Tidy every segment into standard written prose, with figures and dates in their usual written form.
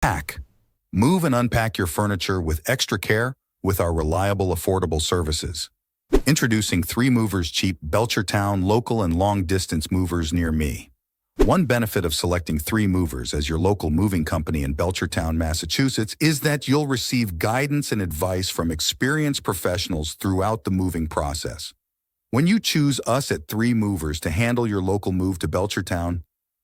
Pack. Move and unpack your furniture with extra care with our reliable, affordable services. Introducing 3 Movers Cheap Belchertown local and long-distance movers near me. One benefit of selecting 3 Movers as your local moving company in Belchertown, Massachusetts is that you'll receive guidance and advice from experienced professionals throughout the moving process. When you choose us at 3 Movers to handle your local move to Belchertown,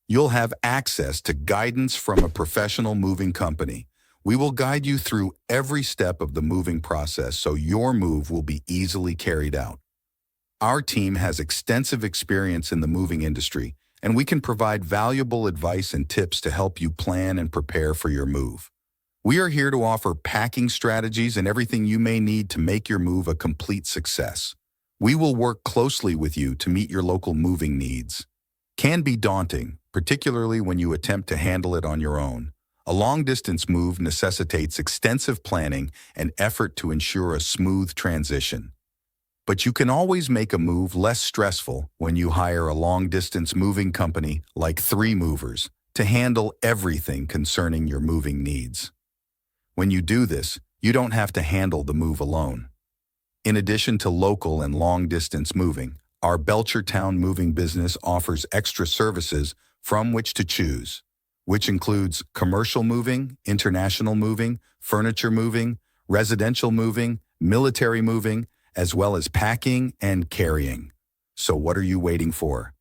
you'll have access to guidance from a professional moving company. We will guide you through every step of the moving process so your move will be easily carried out. Our team has extensive experience in the moving industry, and we can provide valuable advice and tips to help you plan and prepare for your move. We are here to offer packing strategies and everything you may need to make your move a complete success. We will work closely with you to meet your local moving needs. Can be daunting, particularly when you attempt to handle it on your own. A long-distance move necessitates extensive planning and effort to ensure a smooth transition. But you can always make a move less stressful when you hire a long-distance moving company like 3 Movers to handle everything concerning your moving needs. When you do this, you don't have to handle the move alone. In addition to local and long-distance moving, our Belchertown moving business offers extra services from which to choose, which includes commercial moving, international moving, furniture moving, residential moving, military moving, as well as packing and carrying. So what are you waiting for?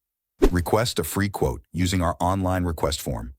Request a free quote using our online request form.